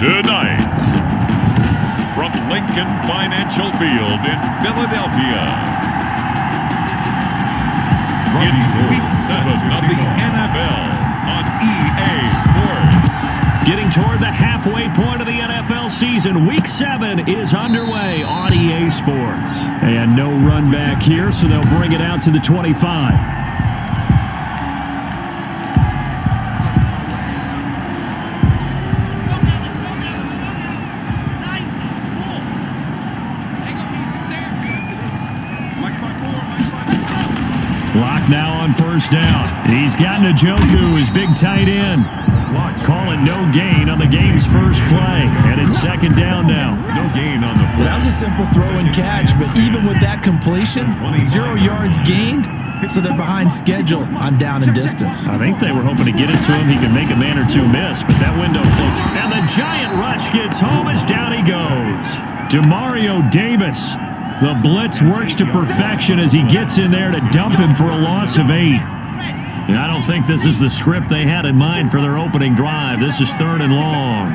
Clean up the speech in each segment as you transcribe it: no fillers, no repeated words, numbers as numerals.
Tonight, from Lincoln Financial Field in Philadelphia, it's Week 7 of the NFL on EA Sports. Getting toward the halfway point of the NFL season, Week 7 is underway on EA Sports. And no run back here, so they'll bring it out to the 25. Lock now on first down. He's got Njoku, his big tight end. Calling no gain on the game's first play. And it's second down now. No gain on the play. That was a simple throw and catch, but even with that completion, 0 yards gained, so they're behind schedule on down and distance. I think they were hoping to get it to him. He could make a man or two miss, but that window closed. And the giant rush gets home as down he goes. Demario Davis. The blitz works to perfection as he gets in there to dump him for a loss of 8. And I don't think this is the script they had in mind for their opening drive. This is 3rd and long.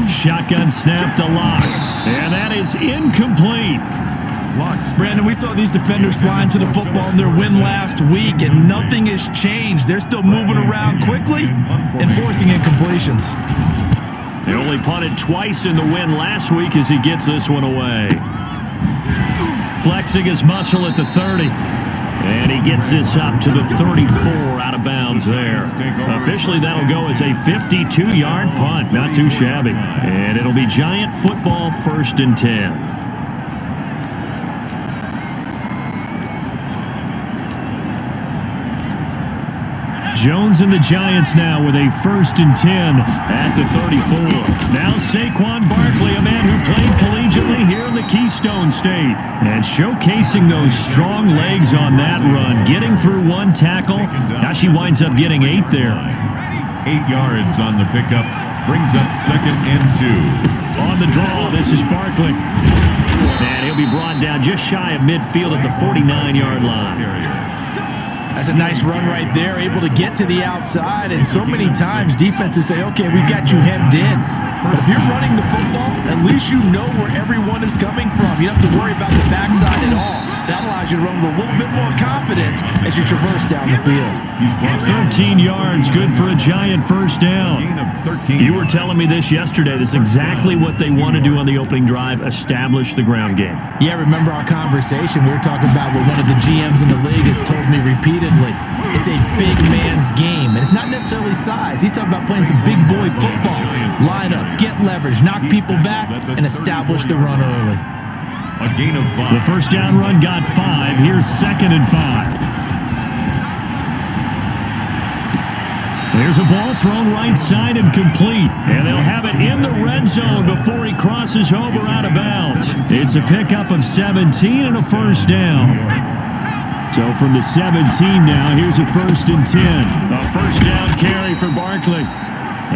Shotgun snap to Lock. And that is incomplete. Brandon, we saw these defenders flying to the football in their win last week, and nothing has changed. They're still moving around quickly and forcing incompletions. They only punted twice in the win last week as he gets this one away. Flexing his muscle at the 30. And he gets this up to the 34 out of bounds there. Officially, that'll go as a 52-yard punt. Not too shabby. And it'll be Giant football 1st and 10. Jones and the Giants now with a 1st and 10 at the 34. Now Saquon Barkley, a man who played collegiately here in the Keystone State. And showcasing those strong legs on that run, getting through one tackle. Now she winds up getting 8 there. 8 yards on the pickup, brings up 2nd and 2. On the draw, this is Barkley. And he'll be brought down just shy of midfield at the 49-yard line. That's a nice run right there, able to get to the outside, and so many times defenses say, okay, we've got you hemmed in. But if you're running the football, at least you know where everyone is coming from. You don't have to worry about the backside at all. That allows you to run with a little bit more confidence as you traverse down the field. 13 yards, good for a Giant 1st down. You were telling me this yesterday. This is exactly what they want to do on the opening drive, establish the ground game. Yeah, remember our conversation? We were talking about what one of the GMs in the league has told me repeatedly. It's a big man's game, and it's not necessarily size. He's talking about playing some big boy football. Line up, get leverage, knock people back, and establish the run early. A gain of 5. The 1st down run got 5. Here's 2nd and 5. There's a ball thrown right side and complete. And they'll have it in the red zone before he crosses over out of bounds. It's a pickup of 17 and a 1st down. So from the 17 now, here's a 1st and 10. A 1st down carry for Barkley.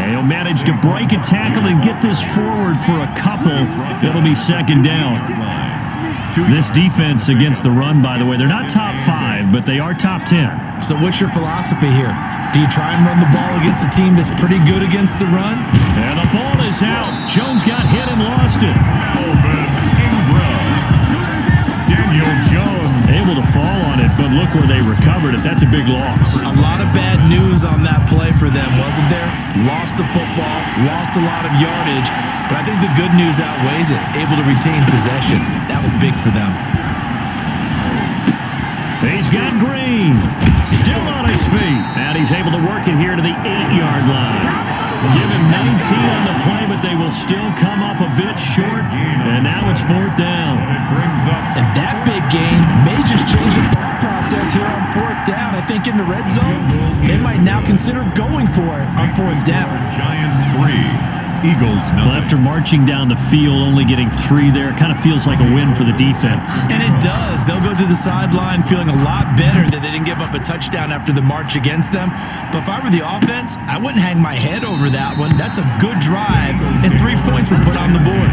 And he'll manage to break a tackle and get this forward for a couple. It'll be 2nd down. This defense against the run, by the way, they're not top 5, but they are top 10. So what's your philosophy here? Do you try and run the ball against a team that's pretty good against the run? And the ball is out. Jones got hit and lost it. Daniel Jones able to fall on it, but look where they recovered it. That's a big loss. A lot of bad news on that play for them, wasn't there? Lost the football, lost a lot of yardage, but I think the good news outweighs it. Able to retain possession. That was big for them. He's got Green. Still on his feet. And he's able to work it here to the 8-yard line. Give him 19 on the play, but they will still come up a bit short. And now it's 4th down. And that big game may just change the thought process here on 4th down. I think in the red zone, they might now consider going for it on 4th down. Giants 3. Eagles, no. Well, after marching down the field, only getting 3 there, it kind of feels like a win for the defense. And it does. They'll go to the sideline feeling a lot better that they didn't give up a touchdown after the march against them. But if I were the offense, I wouldn't hang my head over that one. That's a good drive, and 3 points were put on the board.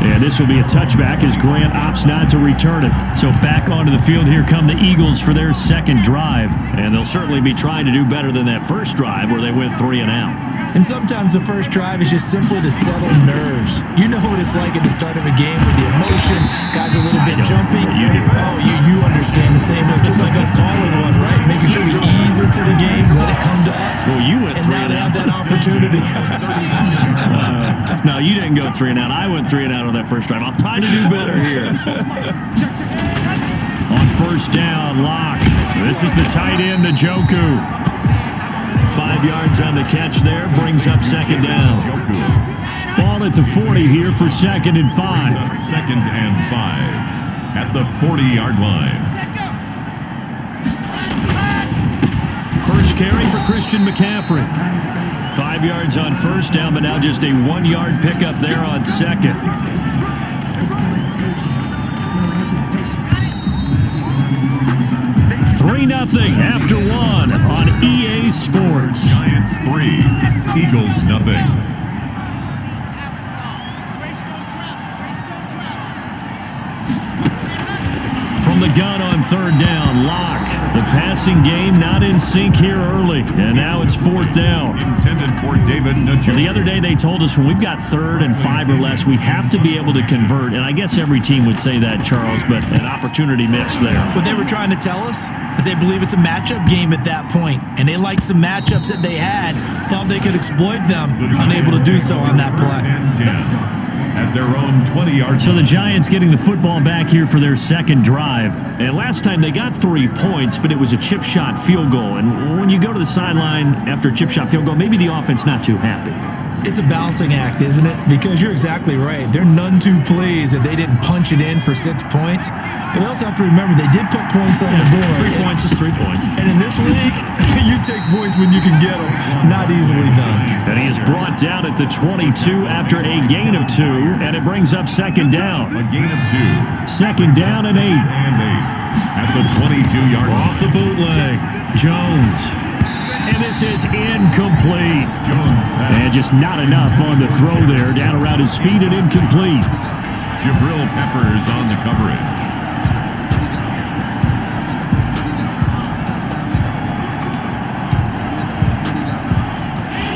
And this will be a touchback as Grant opts not to return it. So back onto the field, here come the Eagles for their 2nd drive. And they'll certainly be trying to do better than that first drive where they went 3 and out. And sometimes the first drive is just simply to settle nerves. You know what it's like at the start of a game with the emotion, guys are a little bit jumpy. Oh, you understand the same way. It's just like us calling one, right? Making sure we ease into the game, let it come to us. Well, you went and now they have that opportunity. No, you didn't go 3 and out. I went 3 and out on that first drive. I'll try to do better here. On first down, Locke. This is the tight end, Njoku. 5 yards on the catch there, brings up second down. Ball at the 40 here for 2nd and 5. Second and 5 at the 40-yard line. First carry for Christian McCaffrey. 5 yards on first down, but now just a 1-yard pickup there on second. 3-0 after 1 on EA Sports. Giants 3, Eagles nothing. From the gun on third down, Locke. The passing game not in sync here early, and now it's 4th down. Intended for David Njoku. The other day they told us when we've got 3rd and 5 or less, we have to be able to convert, and I guess every team would say that, Charles, but an opportunity missed there. What they were trying to tell us is they believe it's a matchup game at that point, and they liked some matchups that they had, thought they could exploit them, unable to do so on that play. 10 at their own 20-yard. So the Giants getting the football back here for their second drive. And last time they got 3 points, but it was a chip shot field goal. And when you go to the sideline after a chip shot field goal, maybe the offense not too happy. It's a balancing act, isn't it? Because you're exactly right. They're none too pleased that they didn't punch it in for 6 points. But they also have to remember they did put points on the board. 3 points is 3 points. And in this league, you take points when you can get them. Not easily done. And he is brought down at the 22 after a gain of 2, and it brings up second down. A gain of 2. Second down and 8. And 8 at the 22-yard line. Off the bootleg, Jones. And this is incomplete. And just not enough on the throw there. Down around his feet and incomplete. Jabril Peppers on the coverage.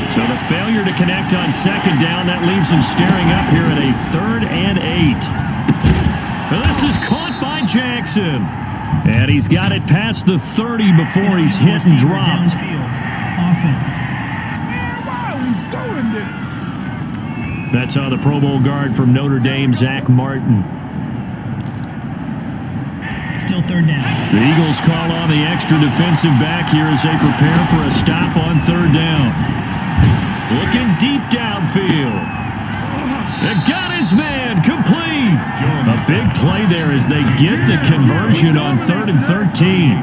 So the failure to connect on second down, that leaves him staring up here at a 3rd and 8. Well, this is caught by Jackson. And he's got it past the 30 before he's hit and dropped. Offense. That's the Pro Bowl guard from Notre Dame, Zach Martin. Still 3rd down. The Eagles call on the extra defensive back here as they prepare for a stop on 3rd down. Looking deep downfield. They got his man complete. A big play there as they get the conversion on 3rd and 13.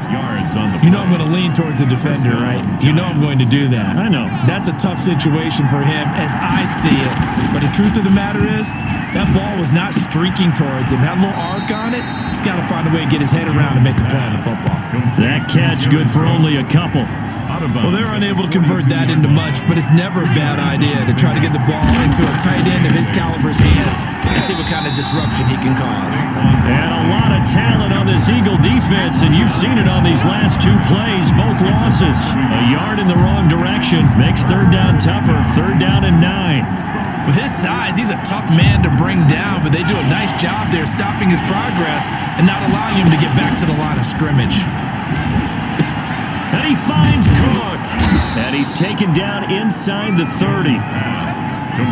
You know I'm going to lean towards the defender, right? You know I'm going to do that. I know. That's a tough situation for him as I see it. But the truth of the matter is, that ball was not streaking towards him. Had a little arc on it. He's got to find a way to get his head around and make a play on the football. That catch good for only a couple. Well, they're unable to convert that into much, but it's never a bad idea to try to get the ball into a tight end of his caliber's hands and see what kind of disruption he can cause. And a lot of talent on this Eagle defense, and you've seen it on these last 2 plays, both losses. A yard in the wrong direction makes 3rd down tougher, 3rd down and 9. With his size, he's a tough man to bring down, but they do a nice job there stopping his progress and not allowing him to get back to the line of scrimmage. And he finds Cook. And he's taken down inside the 30.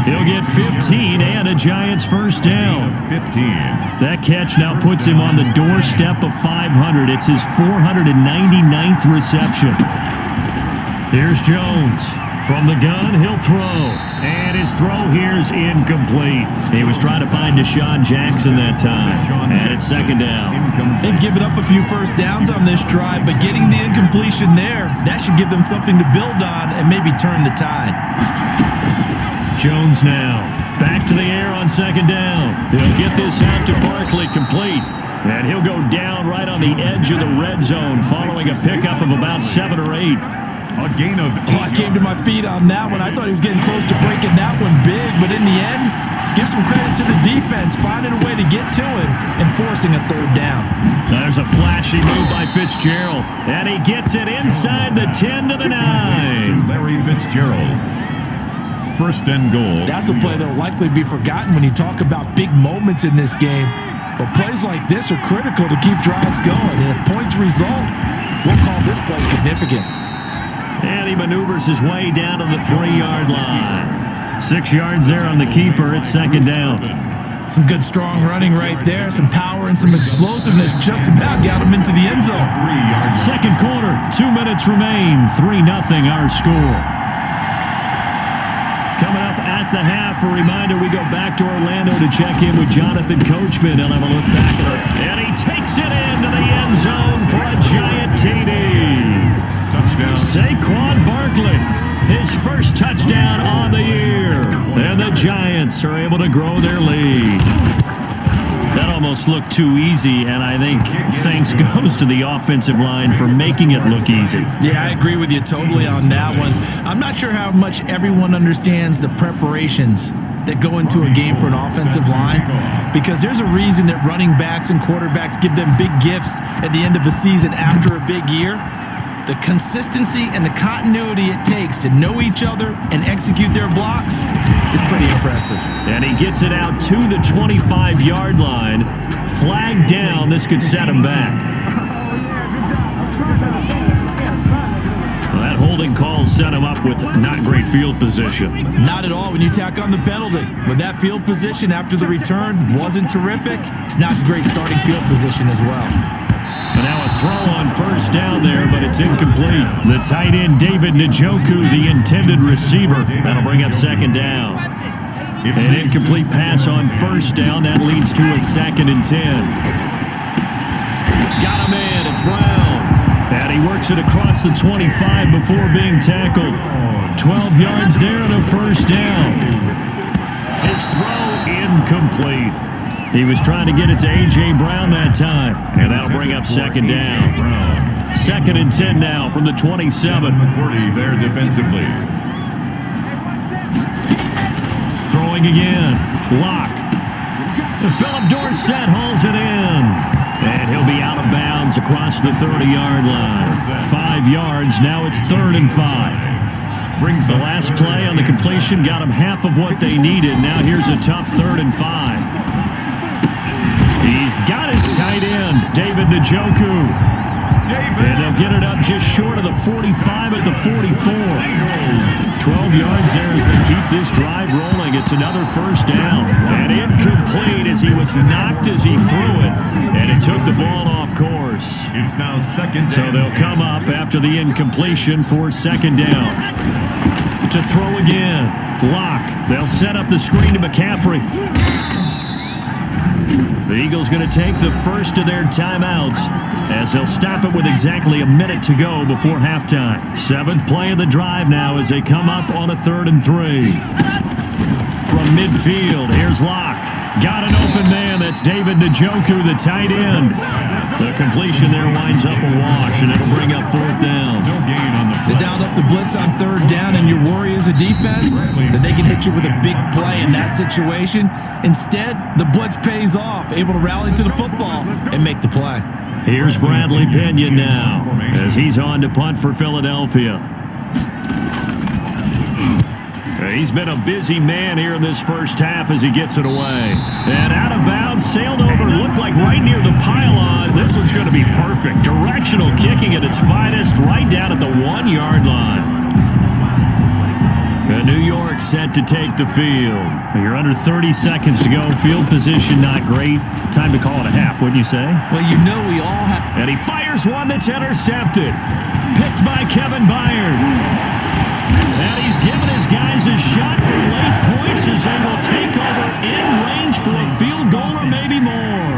He'll get 15 and a Giants first down. 15. That catch now puts him on the doorstep of 500. It's his 499th reception. Here's Jones. From the gun, he'll throw. And his throw here's incomplete. He was trying to find Deshaun Jackson that time. And it's second down. They've given up a few first downs on this drive, but getting the incompletion there, that should give them something to build on and maybe turn the tide. Jones now. Back to the air on second down. He'll get this out to Barkley complete. And he'll go down right on the edge of the red zone following a pickup of about 7 or 8. A gain of 8 I came to my feet on that one. I thought he was getting close to breaking that one big, but in the end, give some credit to the defense, finding a way to get to him and forcing a 3rd down. There's a flashy move by Fitzgerald, and he gets it inside the 10 to the 9. Larry Fitzgerald. first and goal. That's a play that will likely be forgotten when you talk about big moments in this game. But plays like this are critical to keep drives going. And if points result, we'll call this play significant. And he maneuvers his way down to the 3-yard line. 6 yards there on the keeper at second down. Some good strong running right there. Some power and some explosiveness just about got him into the end zone. Second quarter, 2 minutes remain. 3-0 our score. Coming up at the half, a reminder we go back to Orlando to check in with Jonathan Coachman. He'll have a look back at it. And he takes it into the end zone for a giant TD. Touchdown. Saquon Barkley, his first touchdown on the year. And the Giants are able to grow their lead. That almost looked too easy, and I think thanks goes to the offensive line for making it look easy. Yeah, I agree with you totally on that one. I'm not sure how much everyone understands the preparations that go into a game for an offensive line, because there's a reason that running backs and quarterbacks give them big gifts at the end of the season after a big year. The consistency and the continuity it takes to know each other and execute their blocks is pretty impressive. And he gets it out to the 25-yard line. Flag down. This could set him back. Well, that holding call set him up with not great field position. Not at all when you tack on the penalty. With that field position after the return wasn't terrific, it's not a great starting field position as well. And now a throw on first down there, but it's incomplete. The tight end, David Njoku, the intended receiver. That'll bring up second down. An incomplete pass on first down. That leads to a 2nd and 10. Got him in. It's Brown. And he works it across the 25 before being tackled. 12 yards there and a first down. His throw incomplete. He was trying to get it to A.J. Brown that time. And that'll bring up second down. 2nd and 10 now from the 27. McCourty there defensively. Throwing again. Lock. Philip Dorsett hauls it in. And he'll be out of bounds across the 30-yard line. 5 yards. Now it's 3rd and 5. The last play on the completion got them half of what they needed. Now here's a tough 3rd and 5. He's got his tight end, David Njoku. And they'll get it up just short of the 45 at the 44. 12 yards there as they keep this drive rolling. It's another first down. And incomplete as he was knocked as he threw it. And it took the ball off course. It's now second down. So they'll come up after the incompletion for second down. To throw again. Lock. They'll set up the screen to McCaffrey. The Eagles going to take the first of their timeouts as they'll stop it with exactly a minute to go before halftime. 7th play of the drive now as they come up on a 3rd and 3. From midfield, here's Locke. Got an open man. That's David Njoku, the tight end. The completion there winds up a wash, and it'll bring up 4th down. They dialed up the blitz on 3rd down, and your worry as a defense that they can hit you with a big play in that situation. Instead, the blitz pays off, able to rally to the football and make the play. Here's Bradley Pinion now as he's on to punt for Philadelphia. He's been a busy man here in this first half as he gets it away. And out of bounds, sailed over, looked like right near the pylon. This one's going to be perfect. Directional kicking at its finest, right down at the 1-yard line. And New York set to take the field. You're under 30 seconds to go. Field position not great. Time to call it a half, wouldn't you say? Well, you know we all have. And he fires one that's intercepted. Picked by Kevin Byard. And he's given his guys a shot for late points as they will take over in range for a field goal or maybe more.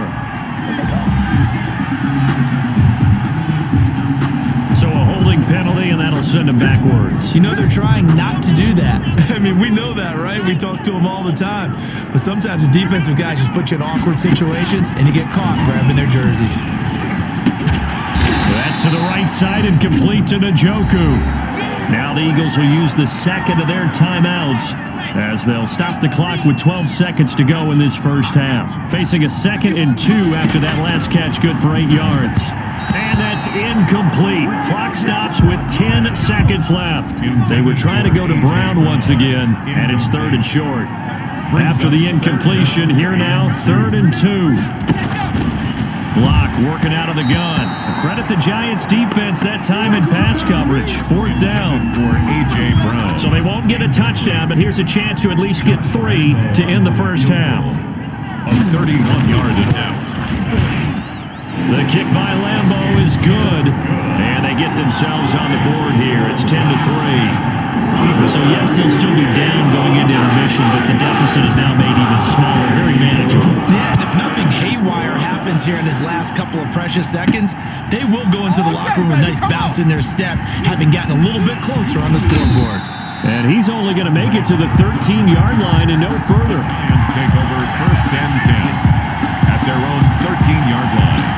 So a holding penalty, and that'll send him backwards. You know they're trying not to do that. I mean, we know that, right? We talk to them all the time. But sometimes the defensive guys just put you in awkward situations, and you get caught grabbing their jerseys. That's to the right side and complete to Njoku. Now the Eagles will use the second of their timeouts as they'll stop the clock with 12 seconds to go in this first half. Facing a 2nd and 2 after that last catch, good for 8 yards. And that's incomplete. Clock stops with 10 seconds left. They were trying to go to Brown once again, and it's 3rd and short. After the incompletion, here now, 3rd and 2. Block working out of the gun. Credit the Giants defense that time in pass coverage. 4th down for A.J. Brown. So they won't get a touchdown, but here's a chance to at least get 3 to end the first half. A 31-yard attempt. The kick by Lambeau is good, and they get themselves on the board here. It's 10-3. So yes, they'll still be down going into intermission, but the deficit is now made even smaller, very manageable. Yeah, and if nothing haywire happens here in his last couple of precious seconds, they will go into the locker room with a nice bounce in their step, having gotten a little bit closer on the scoreboard. And he's only going to make it to the 13-yard line and no further. Lions take over 1st and 10 at their own 13-yard line.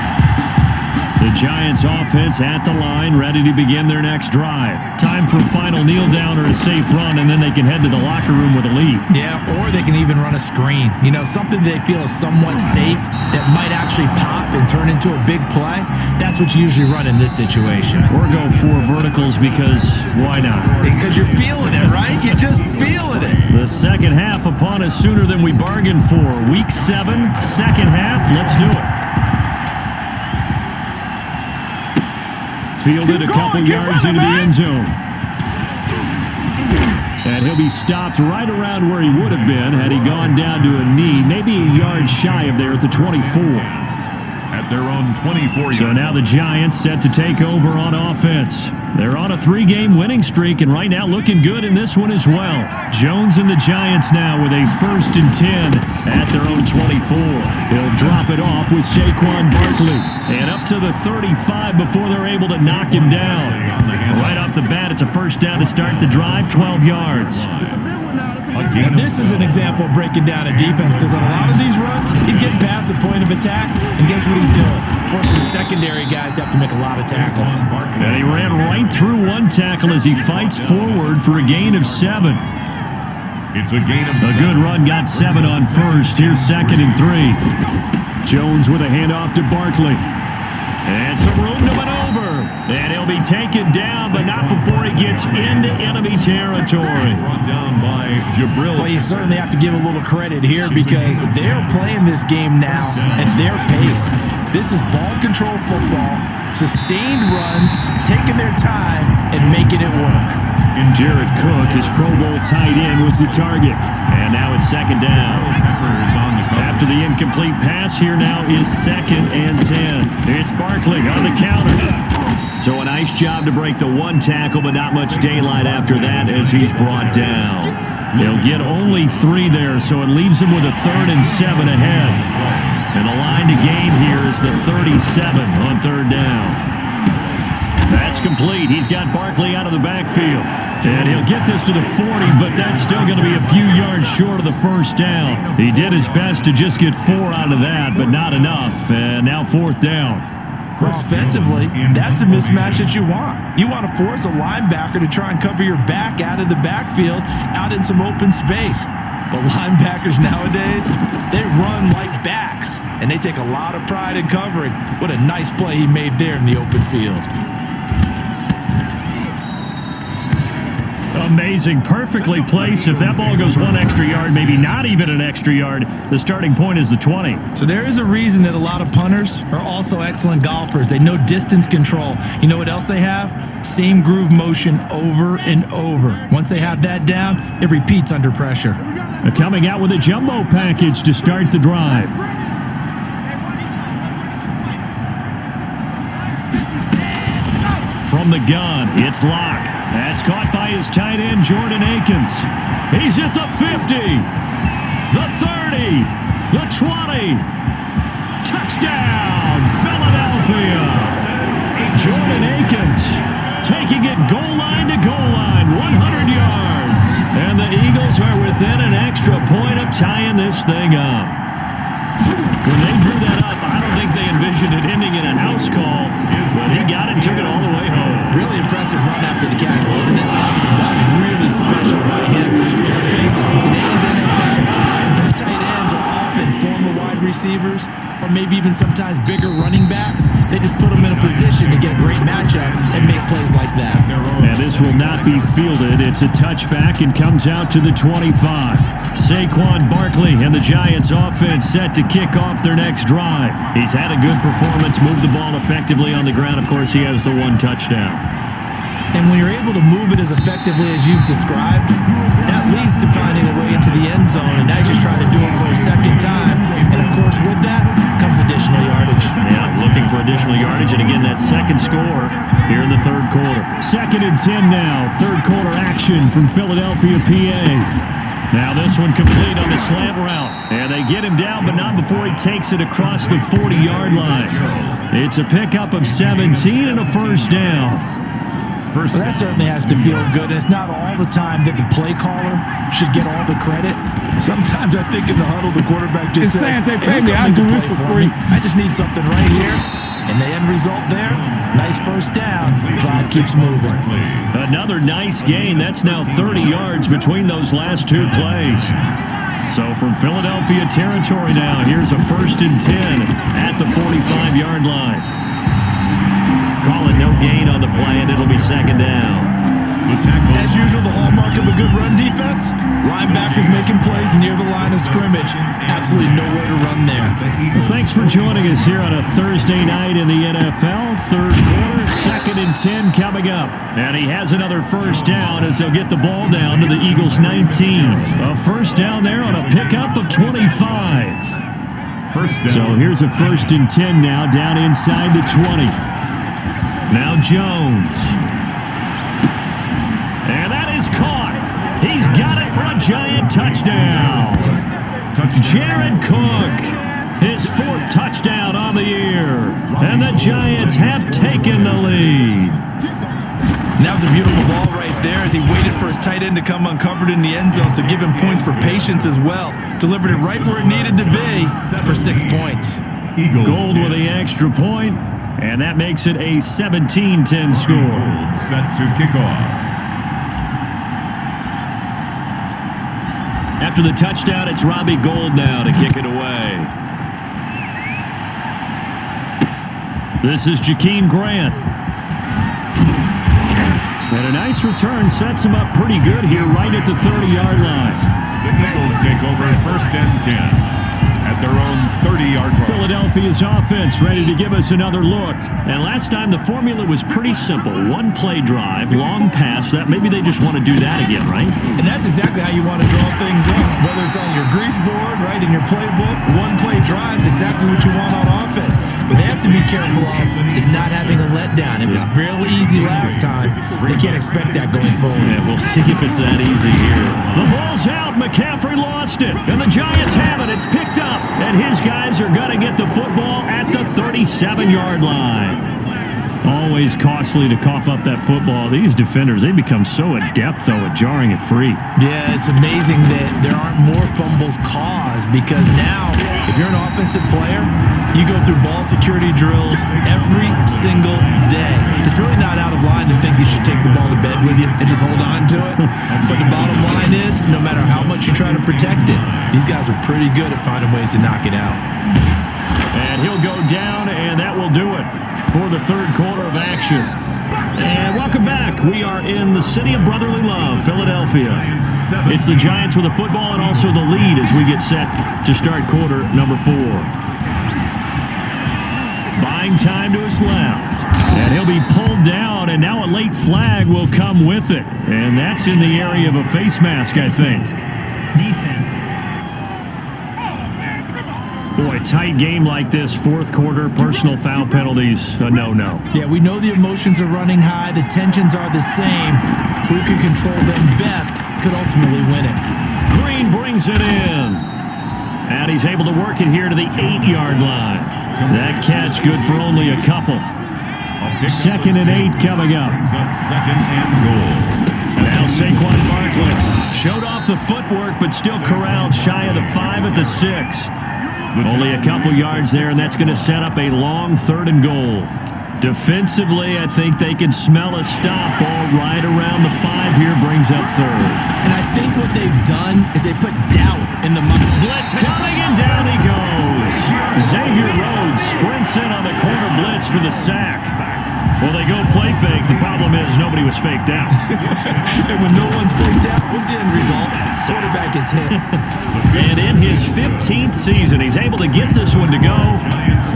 The Giants offense at the line, ready to begin their next drive. Time for a final kneel down or a safe run, and then they can head to the locker room with a lead. Yeah, or they can even run a screen. You know, something they feel is somewhat safe that might actually pop and turn into a big play. That's what you usually run in this situation. Or go 4 verticals because why not? Because you're feeling it, right? You're just feeling it. The second half upon us sooner than we bargained for. Week 7, second half, let's do it. Fielded a couple yards into the end zone. And he'll be stopped right around where he would have been had he gone down to a knee, maybe a yard shy of there at the 24. At their own 24-yard. So now the Giants set to take over on offense. They're on a 3-game winning streak, and right now looking good in this one as well. Jones and the Giants now with a 1st and 10 at their own 24. He'll drop it off with Saquon Barkley. And up to the 35 before they're able to knock him down. Right off the bat, it's a 1st down to start the drive, 12 yards. Now, this is an example of breaking down a defense because on a lot of these runs, he's getting past the point of attack, and guess what he's doing? Forcing the secondary guys to have to make a lot of tackles. And he ran right through one tackle as he fights forward for a gain of 7. It's a gain of 7. A good run got 7 on 1st. Here's 2nd and 3. Jones with a handoff to Barkley. And some room to maneuver. And he'll be taken down, but not before he gets into enemy territory. Brought down by Jabril. Well, you certainly have to give a little credit here because they're playing this game now at their pace. This is ball control football, sustained runs, taking their time, and making it work. And Jared Cook, his Pro Bowl tight end, was the target. And now it's 2nd down. After the incomplete pass, here now is 2nd and 10. It's Barkley on the counter. So a nice job to break the 1 tackle, but not much daylight after that as he's brought down. They'll get only 3 there, so it leaves him with a 3rd and 7 ahead. And the line to gain here is the 37 on 3rd down. That's complete. He's got Barkley out of the backfield. And he'll get this to the 40, but that's still going to be a few yards short of the 1st down. He did his best to just get 4 out of that, but not enough. And now 4th down. Well, offensively, that's the mismatch that you want. You want to force a linebacker to try and cover your back out of the backfield, out in some open space. But linebackers nowadays, they run like backs, and they take a lot of pride in covering. What a nice play he made there in the open field. Amazing. Perfectly placed. If that ball goes 1 extra yard, maybe not even an extra yard, the starting point is the 20. So there is a reason that a lot of punters are also excellent golfers. They know distance control. You know what else they have? Same groove motion over and over. Once they have that down, it repeats under pressure. They're coming out with a jumbo package to start the drive. From the gun, it's Locke. That's caught by his tight end, Jordan Akins. He's at the 50, the 30, the 20. Touchdown, Philadelphia. Jordan Akins taking it goal line to goal line, 100 yards. And the Eagles are within an extra point of tying this thing up. When they drew that up, I don't think they envisioned it ending in a house call. But he got it and took it all the way home. Really impressive run after the catch, wasn't it? That was really special by him. Let's face it, in today's NFL, those tight ends are often former wide receivers. or maybe even sometimes bigger running backs, they just put them in a position to get a great matchup and make plays like that. And this will not be fielded. It's a touchback and comes out to the 25. Saquon Barkley and the Giants offense set to kick off their next drive. He's had a good performance, moved the ball effectively on the ground. Of course, he has the one touchdown. And when you're able to move it as effectively as you've described, that leads to finding a way into the end zone, and now he's just trying to do it for a second time. And, of course, with that comes additional yardage. Yeah, looking for additional yardage, and again, that second score here in the third quarter. 2nd and 10 now, third quarter action from Philadelphia, PA. Now this one complete on the slant route. And they get him down, but not before he takes it across the 40-yard line. It's a pickup of 17 and a first down. Well, that certainly has to feel good, and it's not all the time that the play caller should get all the credit. Sometimes I think in the huddle, the quarterback just says, they hey, pay me, I'll do this for free. I just need something right here. And the end result there, nice first down. Drive keeps moving. Another nice gain. That's now 30 yards between those last two plays. So from Philadelphia territory now, here's a 1st and 10 at the 45-yard line. Call it no gain on the play, and it'll be 2nd down. As usual, the hallmark of a good run defense, linebackers making plays near the line of scrimmage. Absolutely nowhere to run there. Well, thanks for joining us here on a Thursday night in the NFL. Third quarter, 2nd and 10 coming up. And he has another first down as they'll get the ball down to the Eagles' 19. A first down there on a pickup of 25. First down. So here's a 1st and 10 now down inside the 20. Now Jones. And that is caught. He's got it for a giant touchdown. Jared Cook, his 4th touchdown on the year. And the Giants have taken the lead. And that was a beautiful ball right there as he waited for his tight end to come uncovered in the end zone, so give him points for patience as well. Delivered it right where it needed to be for 6 points. Gold with the extra point. And that makes it a 17-10 score. Set to kick off. After the touchdown, it's Robbie Gould now to kick it away. This is Jakeem Grant. And a nice return sets him up pretty good here right at the 30-yard line. The Eagles take over 1st and 10. At their own 30-yard line. Philadelphia's offense ready to give us another look. And last time the formula was pretty simple. One play drive, long pass. That maybe they just want to do that again, right? And that's exactly how you want to draw things up. Whether it's on your grease board, right, in your playbook, one play drive is exactly what you want on offense. What they have to be careful of is not having a letdown. It was really easy last time. They can't expect that going forward. Yeah, we'll see if it's that easy here. The ball's out. McCaffrey lost it. And the Giants have it. It's picked up. And his guys are going to get the football at the 37-yard line. Always costly to cough up that football. These defenders, they become so adept, though, at jarring it free. Yeah, it's amazing that there aren't more fumbles caused because now, if you're an offensive player, you go through ball security drills every single day. It's really not out of line to think you should take the ball to bed with you and just hold on to it. But the bottom line is, no matter how much you try to protect it, these guys are pretty good at finding ways to knock it out. And he'll go down, and that will do it for the third quarter of action. And welcome back. We are in the city of brotherly love, Philadelphia. It's the Giants with the football and also the lead as we get set to start quarter number 4. Buying time to his left. And he'll be pulled down, and now a late flag will come with it. And that's in the area of a face mask, I think. Defense. Boy, tight game like this, fourth quarter, personal foul penalties, a no-no. Yeah, we know the emotions are running high. The tensions are the same. Who can control them best could ultimately win it. Green brings it in. And he's able to work it here to the 8-yard line. That catch good for only a couple. 2nd and 8 coming up. 2nd and goal. Now Saquon Barkley showed off the footwork, but still corralled shy of the 5 at the 6. Only a couple yards there, and that's going to set up a long 3rd and goal. Defensively, I think they can smell a stop. Ball right around the 5 here, brings up 3rd. And I think what they've done is they put doubt in the mind. Blitz coming, and down he goes. Xavier Rhodes sprints in on the corner blitz for the sack. Well, they go play fake. The problem is nobody was faked out. And when no one's faked out, what's the end result? Quarterback gets hit. And in his 15th season, he's able to get this one to go.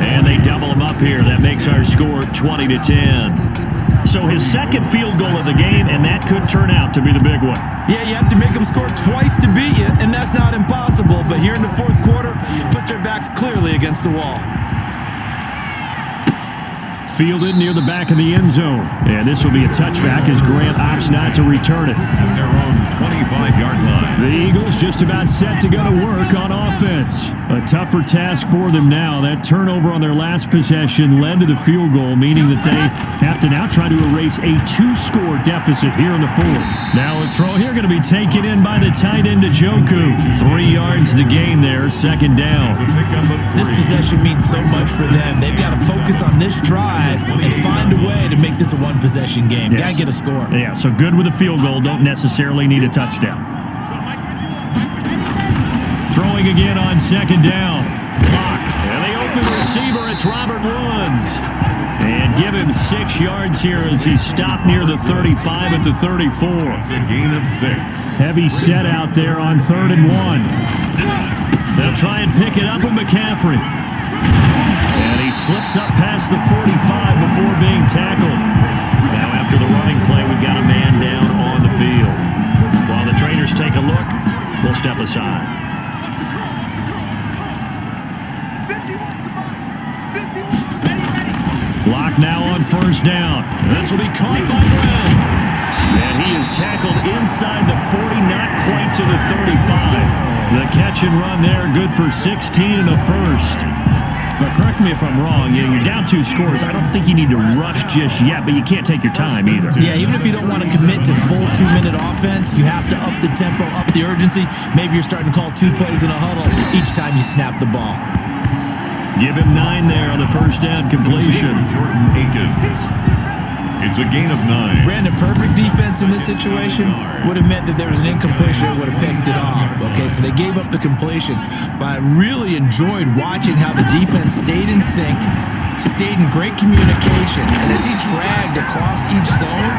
And they double him up here. That makes our score 20-10. So his second field goal of the game, and that could turn out to be the big one. Yeah, you have to make them score twice to beat you, and that's not impossible. But here in the fourth quarter, puts their backs clearly against the wall. Fielded near the back of the end zone. And this will be a touchback as Grant opts not to return it. At their own 25-yard line. The Eagles just about set to go to work on offense. A tougher task for them now. That turnover on their last possession led to the field goal, meaning that they have to now try to erase a 2-score deficit here in the fourth. Now a throw here going to be taken in by the tight end Njoku. 3 yards the gain there, second down. This possession means so much for them. They've got to focus on this drive and find a way to make this a one-possession game. Yes. Got to get a score. Yeah, so good with a field goal. Don't necessarily need a touchdown. Throwing again on second down. Block. And the open receiver, it's Robert Woods. And give him 6 yards here as he stopped near the 35 at the 34. It's a gain of 6. Heavy set out there on 3rd and 1. They'll try and pick it up with McCaffrey. And he slips up past the 45 before being tackled. Now after the running play, we've got a man down on the field. While the trainers take a look, we'll step aside. Block now on first down. This will be caught by Brown. And he is tackled inside the 40, not quite to the 35. The catch and run there, good for 16 and a first. But correct me if I'm wrong, you're down 2 scores. I don't think you need to rush just yet, but you can't take your time either. Yeah, even if you don't want to commit to full 2-minute offense, you have to up the tempo, up the urgency. Maybe you're starting to call 2 plays in a huddle each time you snap the ball. Give him 9 there on the first down completion. Jordan Akins. It's a gain of 9. Ran a perfect defense in this situation. Would have meant that there was an incompletion that would have picked it off. Okay, so they gave up the completion. But I really enjoyed watching how the defense stayed in sync, stayed in great communication. And as he dragged across each zone,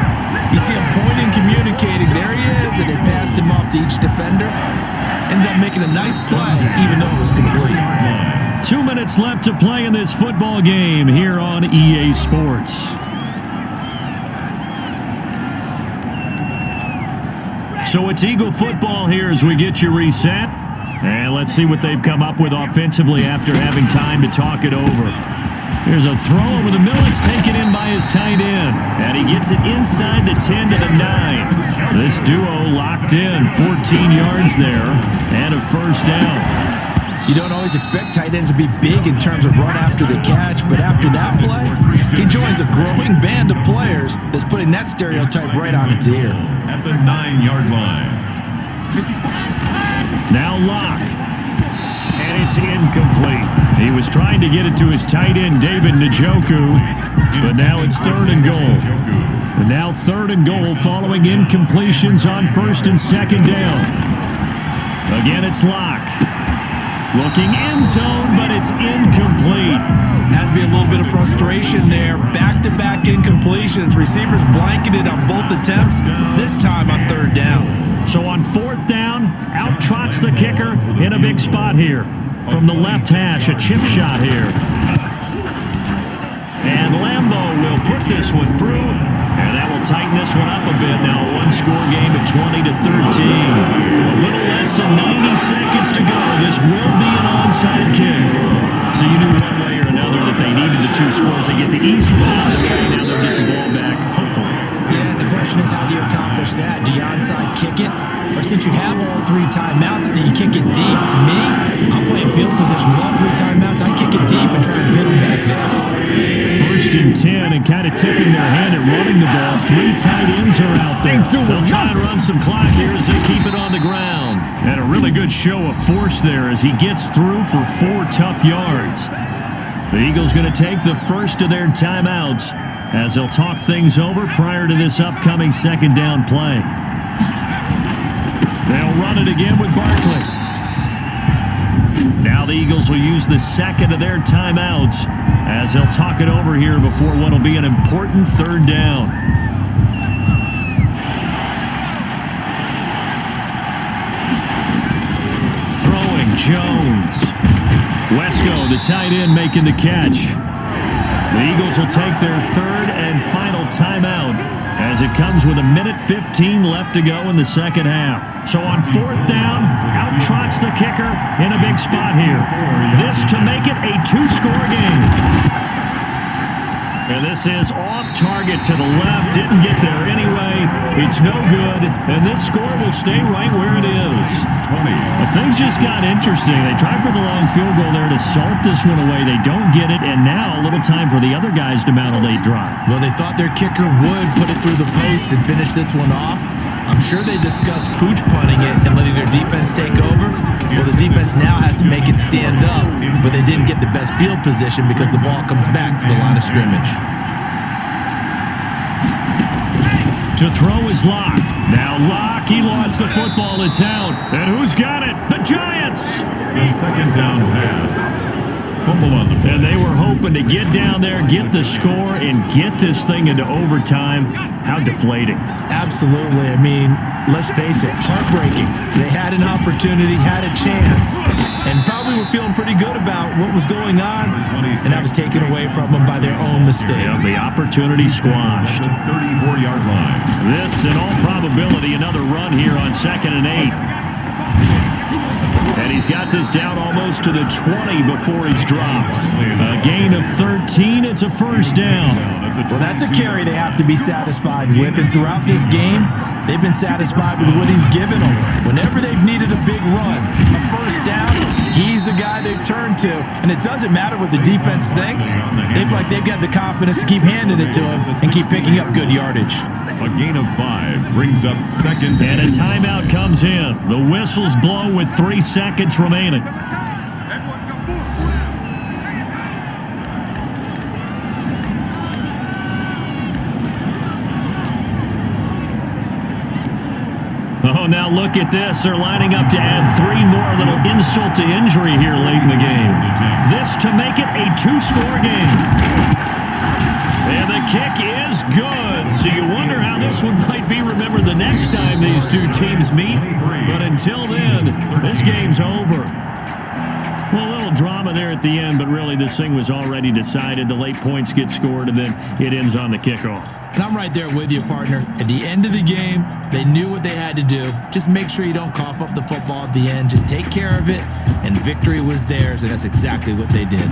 you see him pointing, communicating. There he is, and they passed him off to each defender. Ended up making a nice play, even though it was complete. 2 minutes left to play in this football game here on EA Sports. So it's Eagle football here as we get you reset. And let's see what they've come up with offensively after having time to talk it over. Here's a throw over the middle. It's taken in by his tight end. And he gets it inside the 10 to the 9. This duo locked in, 14 yards there, and a first down. You don't always expect tight ends to be big in terms of run after the catch, but after that play, he joins a growing band of players that's putting that stereotype right on its ear. At the 9-yard line. Now Locke. And it's incomplete. He was trying to get it to his tight end, David Njoku, but now it's 3rd and goal. And now 3rd and goal following incompletions on 1st and 2nd down. Again, it's Locke. Looking end zone, but it's incomplete. Has to be a little bit of frustration there. Back-to-back incompletions. Receivers blanketed on both attempts, this time on 3rd down. So on 4th down, out trots the kicker in a big spot here. From the left hash, a chip shot here. And Lambo will put this one through. And that will tighten this one up a bit now. A 1-score game at 20-13. A little less than 90 seconds to go. This will be an onside kick. So you knew one way or another that they needed the 2 scores. They get the easy one out of the way. Now they'll get the ball back, hopefully. Yeah, and the question is, how do you accomplish that? Do you onside kick it? Or since you have all 3 timeouts, do you kick it deep? To me, I'm playing field position with all 3 timeouts. I kick it deep and try and pin them back there. 1st and 10, and kind of tipping their hand at running the ball. 3 tight ends are out there. They'll try and run some clock here as they keep it on the ground. And a really good show of force there as he gets through for 4 tough yards. The Eagles going to take the first of their timeouts as they'll talk things over prior to this upcoming 2nd down play. They'll run it again with Barkley. Now the Eagles will use the second of their timeouts as they'll talk it over here before what will be an important third down. Throwing Jones. Wesco, the tight end, making the catch. The Eagles will take their third and final timeout as it comes with 1:15 left to go in the second half. So on fourth down, out trots the kicker in a big spot here. This to make it a two-score game. And this is off target to the left. Didn't get there anyway. It's no good. And this score will stay right where it is. Well, things just got interesting. They tried for the long field goal there to salt this one away. They don't get it. And now a little time for the other guys to mount a late drive. Well, they thought their kicker would put it through the post and finish this one off. I'm sure they discussed pooch punting it and letting their defense take over. Well, the defense now has to make it stand up, but they didn't get the best field position because the ball comes back to the line of scrimmage. To throw is Locke. Now Locke, he lost the football. It's out. And who's got it? The Giants! The second down pass. Fumble on the play. And they were hoping to get down there, get the score, and get this thing into overtime. How deflating. Absolutely. I mean, let's face it, heartbreaking. They had an opportunity, had a chance, and probably were feeling pretty good about what was going on, and that was taken away from them by their own mistake. Yeah, the opportunity squashed. 34-yard line. This, in all probability, another run here on 2nd and 8. And he's got this down almost to the 20 before he's dropped. A gain of 13. It's a first down. Well, that's a carry they have to be satisfied with. And throughout this game, they've been satisfied with what he's given them. Whenever they've needed a big run, a first down, he's the guy they've turned to. And it doesn't matter what the defense thinks. They've got the confidence to keep handing it to him and keep picking up good yardage. A gain of 5 brings up 2nd. And a timeout comes in. The whistles blow with 3 seconds remaining. Oh, now look at this. They're lining up to add 3 more. Little insult to injury here late in the game. This to make it a 2-score game. And the kick is good. So you wonder how this one might be remembered the next time these two teams meet. But until then, this game's over. Well, a little drama there at the end, but really this thing was already decided. The late points get scored, and then it ends on the kickoff. And I'm right there with you, partner. At the end of the game, they knew what they had to do. Just make sure you don't cough up the football at the end. Just take care of it, and victory was theirs, and that's exactly what they did.